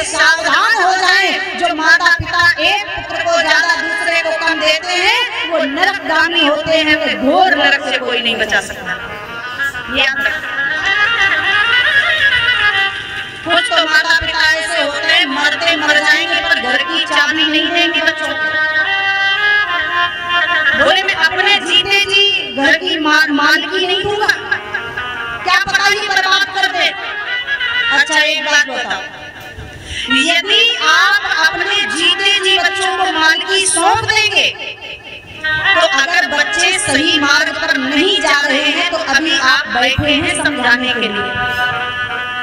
सावधान हो जाएं। जो माता पिता एक पुत्र को ज्यादा दूसरे को कम देते हैं वो नरकगामी होते हैं, वो घोर नरक से कोई नहीं बचा सकता। याद रखना। कुछ तो माता पिता ऐसे होते हैं मरते मर जाएंगे पर घर की चाबी नहीं देंगे बच्चों को। बोले मैं अपने जीते जी घर की मालकी नहीं दूंगा, क्या पता ही बर्बाद कर दे। अच्छा एक बात बताओ, यदि आप अपने जीते जी बच्चों को मालकी सौंप देंगे तो अगर बच्चे सही मार्ग पर नहीं जा रहे हैं तो अभी आप बैठे हैं समझाने के लिए,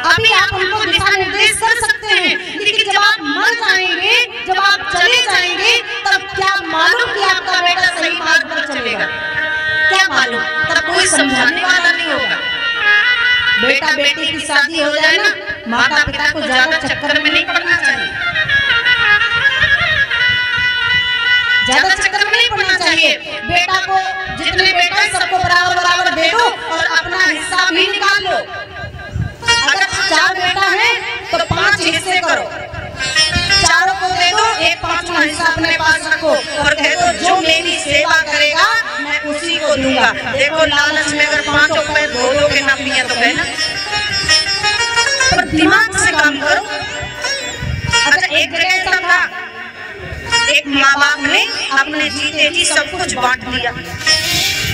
अभी आप उनको दिशा निर्देश कर सकते हैं। लेकिन जब आप मर जाएंगे, जब आप चले जाएंगे तब क्या मालूम कि आपका बेटा सही मार्ग पर चलेगा, क्या मालूम, तब कोई समझाने वाला नहीं होगा। बेटा बेटी की शादी हो जाए ना, माता पिता को ज्यादा चक्कर में नहीं पड़ना चाहिए, ज्यादा चक्कर में नहीं पड़ना चाहिए। बेटा को जितने बेटा है सबको बराबर बराबर दे दो और अपना हिस्सा भी निकाल लो। अगर 4 बेटा है तो 5 हिस्से करो, चारों को दे दो, एक 5वां हिस्सा अपने पास रखो और कह दो जो मेरी सेवा करेगा मैं उसी को दूंगा। देखो लालच में अगर 5 रुपए दो के ना पिया तो कहना, पर दिमाग से काम करो। अच्छा एक जगह ऐसा था, एक माँ बाप ने अपने जीते जी सब कुछ बांट दिया,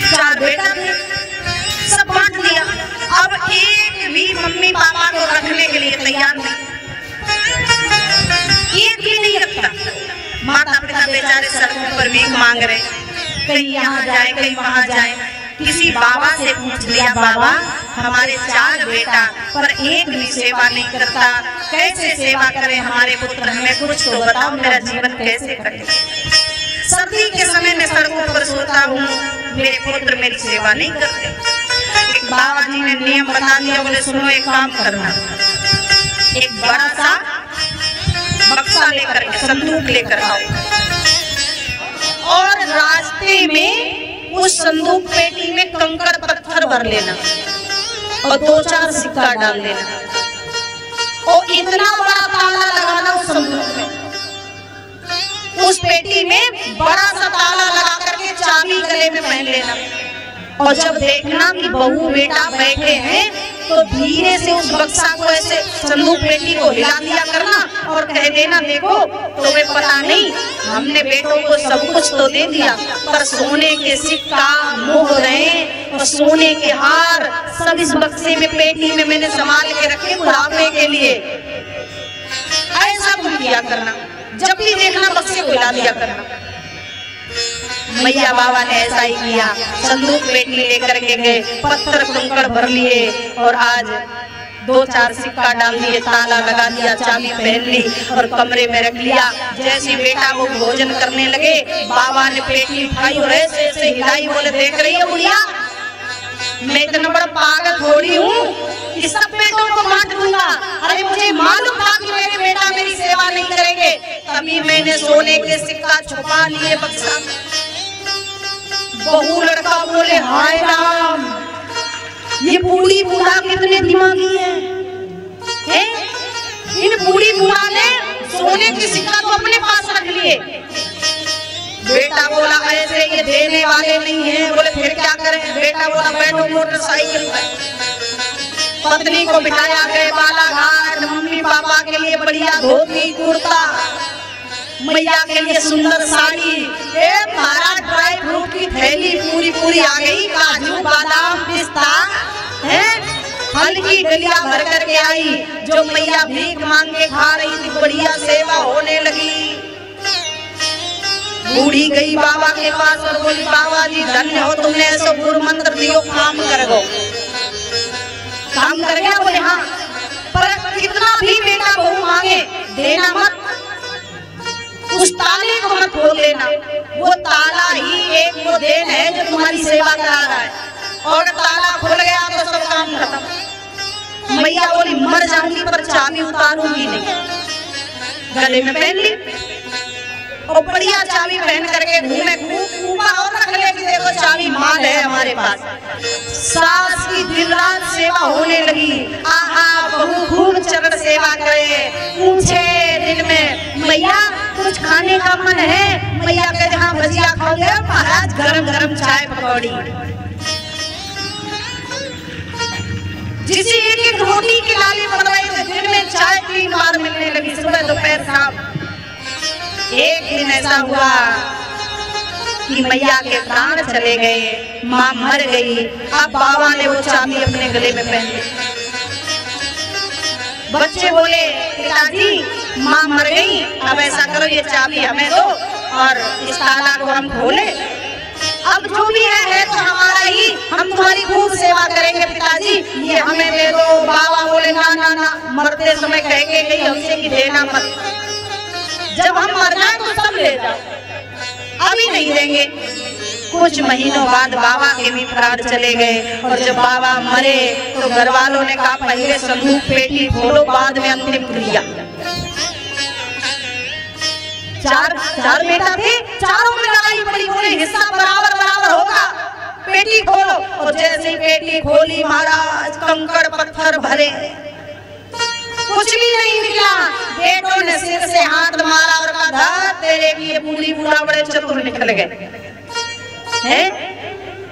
4 बेटा थे सब बांट दिया। अब एक भी मम्मी पापा को रखने के लिए तैयार नहीं, एक भी नहीं रखता। माता पिता बेचारे सड़कों पर भीख मांग रहे, कहीं यहाँ जाए कहीं वहाँ जाए। किसी बाबा से पूछ लिया, बाबा हमारे 4 बेटा पर एक भी सेवा नहीं करता, कैसे सेवा करें हमारे पुत्र, हमें कुछ तो बताओ, मेरा जीवन कैसे कटे। सर्दी के समय में सड़कों पर सोता हूँ, मेरे पुत्र मेरी सेवा नहीं करते। बाबा जी ने नियम बता दिया, बोले सुनो एक काम करना, एक बड़ा सा बक्सा लेकर संदूक लेकर आओ और रास्ते में उस संदूक पेटी में कंकड़ पत्थर भर लेना और 2-4 सिक्का डाल देना और इतना बड़ा ताला लगाना उस संदूक में, उस पेटी में बड़ा सा ताला लगा करके चाबी गले में पहन लेना। और जब देखना कि बहू बेटा बैठे हैं तो धीरे से उस बक्सा को ऐसे संदूक पेटी को हिला दिया करना और कह देना देखो तुम्हें पता नहीं हमने बेटों को सब कुछ तो दे दिया पर सोने के सिक्का मोहरें और सोने के हार सब इस बक्से में पेटी में मैंने संभाल के रखे बुढ़ापे के लिए। ऐसा तुम किया करना, जब भी देखना बक्से को हिला दिया करना। मैया बाबा ने ऐसा ही किया, संदूक पेटी लेकर के गए, पत्थर कंकड़ भर लिए और आज 2-4 सिक्का डाल दिए, ताला लगा दिया, चाबी पहन ली और कमरे में रख लिया। जैसे बेटा वो भोजन करने लगे, बाबा ने पेटी उठाई और ऐसे ऐसे हिलाई, बोले देख रही है बुढ़िया मैं इतना बड़ा पागल थोड़ी हूँ कि सब बेटों को बांट दूंगा। अरे मुझे मालूम था कि मेरे बेटा मेरी सेवा नहीं करेंगे, तभी मैंने सोने के सिक्का छुपा लिए बक्सा में। बहू लड़का बोले हाय राम, ये बूढ़ी बूढ़ा कितने दिमागी है? इन बूढ़ी बूढ़ा ने सोने के सिक्का तो अपने पास रख लिए। बेटा बोला ऐसे ये देने वाले नहीं हैं। बोले फिर क्या करें? बेटा बोला बैठो मोटरसाइकिल पर। पत्नी को बिठाया गए बालाघाट, मम्मी पापा के लिए बढ़िया धोती कुर्ता, मैया के लिए सुंदर साड़ी, तारा ड्राई फ्रूट की थैली पूरी पूरी आ गई, काजू बादाम पिस्ता है, फल की डलिया भर करके आई। जो मैया भीख मांग के खा रही थी बढ़िया सेवा होने लगी। बूढ़ी गई बाबा के पास और बोली बाबा जी धन्य हो तुमने ऐसा गुरु मंत्र दियो, काम कर गो। काम कर गया? बोले हाँ, पर कितना भी बेटा बहू मांगे देना मत, उस ताले को मत खोल लेना। वो ताला ही एक वो देन है जो तुम्हारी सेवा करा रहा है, और ताला खुल गया तो सब काम खत्म। मैया बोली मर जाऊंगी पर चाबी उतारूंगी नहीं। गले में पहन ली और बढ़िया चाबी पहन करके घूमे, खूब और रख ले कि देखो चाबी माल है हमारे पास। सास की दिन रात सेवा होने लगी। आहा बहू खूब चरण सेवा करे, पूछे मैया कुछ खाने का मन है? मैया कहे हाँ भजिया खाओगे महाराज, गरम गरम चाय पकौड़ी। जिसे एक एक रोटी की लाली बनवाई तो दिन में चाय 3 बार मिलने लगी, सुबह दोपहर शाम। एक दिन ऐसा हुआ कि मैया के प्राण चले गए, माँ मर गई। अब बाबा ने वो चाबी अपने गले में पहन ली। बच्चे बोले पिताजी माँ मर गई, अब ऐसा करो ये चाबी हमें दो और इस ताला को हम खोले। अब जो भी है तो हमारा ही, हम तुम्हारी खूब सेवा करेंगे पिताजी, ये हमें दे दो। बाबा बोले ना ना ना, मरते समय कहेंगे नहीं हमसे कि देना मत, जब हम मर जाए तो सब ले जाओ, अभी नहीं देंगे। कुछ महीनों बाद बाबा के भी प्राण चले गए और जब बाबा मरे तो घर वालों ने कहा पहले संदूक पेटी खोलो, बाद में अंतिम क्रिया। चार बेटा थे, चारों में लड़ाई पड़ी, बोले हिस्सा बराबर बराबर होगा, पेटी खोलो। और जैसे ही पेटी खोली महाराज कंकड़ पत्थर भरे, कुछ भी नहीं निकला। बेटों ने सिर से हाथ मारा और कहा तेरे की ये पूरी पूरा बड़े चतुर निकल गए हैं,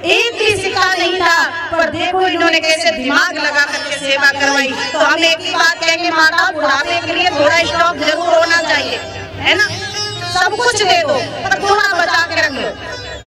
एक भी सिक्का नहीं था। पर देखो इन्होंने कैसे दिमाग लगा करके सेवा करवाई। तो हम एक ही बात कहेंगे माता, बुढ़ापे के लिए थोड़ा स्टॉक जरूर होना चाहिए, है ना? सब कुछ दे दो पर थोड़ा बचा के रख लो।